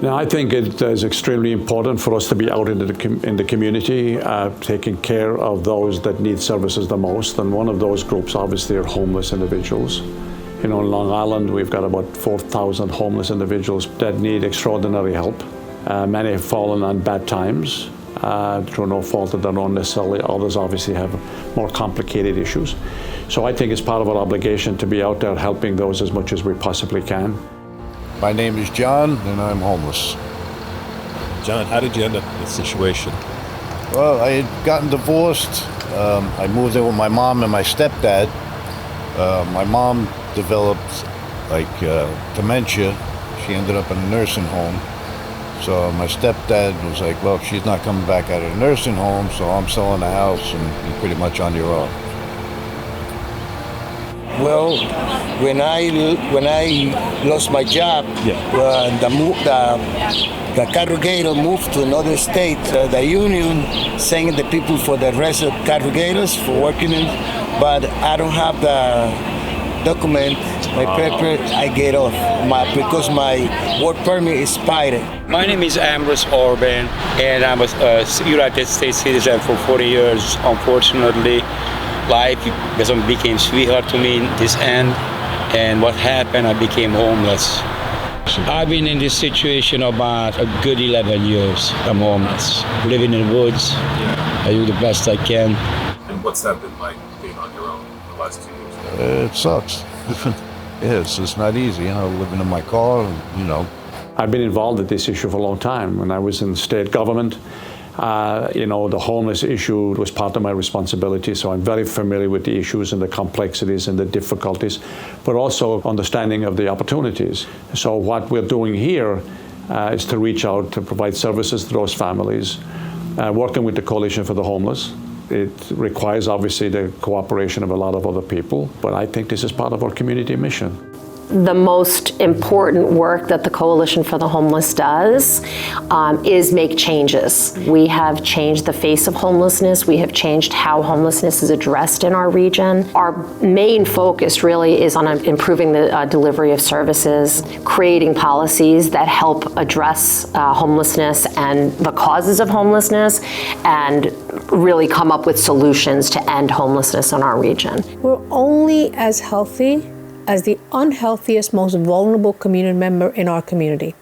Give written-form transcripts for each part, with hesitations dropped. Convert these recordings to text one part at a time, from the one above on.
Now, I think it is extremely important for us to be out in the community, taking care of those that need services the most. And one of those groups, obviously, are homeless individuals. You know, in Long Island, we've got about 4,000 homeless individuals that need extraordinary help. Many have fallen on bad times through no fault of their own necessarily. Others obviously have more complicated issues. So I think it's part of our obligation to be out there helping those as much as we possibly can. My name is John, and I'm homeless. John, how did you end up in this situation? Well, I had gotten divorced. I moved in with my mom and my stepdad. My mom developed dementia. She ended up in a nursing home. So my stepdad was like, well, she's not coming back out of the nursing home, so I'm selling the house and you're pretty much on your own. Well, when I lost my job, the corrugator moved to another state. The union sent the people for the rest of corrugators for working in, but I don't have the document, my paper. I get off because my work permit expired. My name is Ambrose Orban, and I'm a United States citizen for 40 years. Unfortunately, life became sweetheart to me in this end, and what happened, I became homeless. I've been in this situation about a good 11 years. I'm homeless, living in the woods. I do the best I can. And what's that been like, being on your own the last 2 years? It sucks. It's not easy, living in my car, I've been involved in this issue for a long time. When I was in state government, the homeless issue was part of my responsibility, so I'm very familiar with the issues and the complexities and the difficulties, but also understanding of the opportunities. So what we're doing here is to reach out to provide services to those families, working with the Coalition for the Homeless. It requires, obviously, the cooperation of a lot of other people, but I think this is part of our community mission. The most important work that the Coalition for the Homeless does is make changes. We have changed the face of homelessness. We have changed how homelessness is addressed in our region. Our main focus really is on improving the delivery of services, creating policies that help address homelessness and the causes of homelessness, and really come up with solutions to end homelessness in our region. We're only as healthy as the unhealthiest, most vulnerable community member in our community.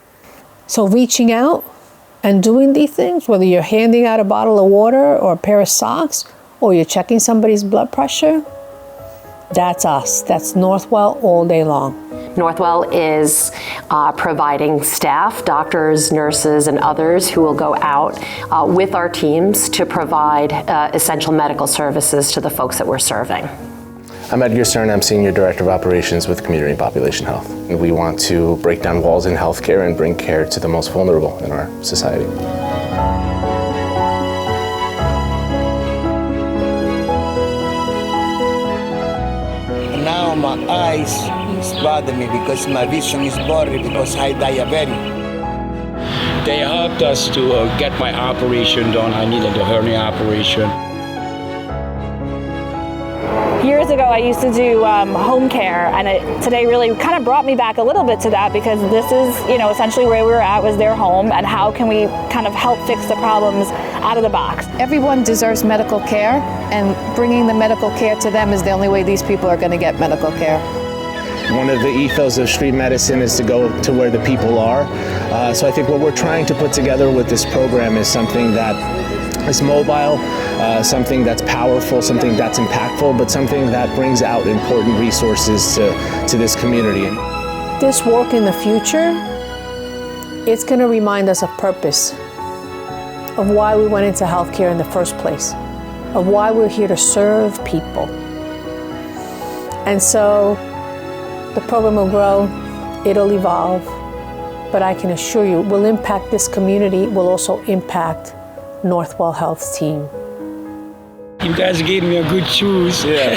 So reaching out and doing these things, whether you're handing out a bottle of water or a pair of socks, or you're checking somebody's blood pressure, that's us. That's Northwell all day long. Northwell is providing staff, doctors, nurses, and others who will go out with our teams to provide essential medical services to the folks that we're serving. I'm Edgar Stern. I'm Senior Director of Operations with Community and Population Health. And we want to break down walls in healthcare and bring care to the most vulnerable in our society. Now my eyes is bothering me because my vision is blurry because I diabetic. They helped us to get my operation done. I needed a hernia operation. Years ago, I used to do home care, and today really kind of brought me back a little bit to that, because this is, essentially where we were at was their home, and how can we kind of help fix the problems out of the box. Everyone deserves medical care, and bringing the medical care to them is the only way these people are going to get medical care. One of the ethos of street medicine is to go to where the people are. So I think what we're trying to put together with this program is something that is mobile, something that's powerful, something that's impactful, but something that brings out important resources to this community. This work in the future, it's going to remind us of purpose, of why we went into healthcare in the first place, of why we're here to serve people. And so the program will grow, it'll evolve, but I can assure you it will impact this community, will also impact Northwell Health's team. You guys gave me a good choice. Yeah.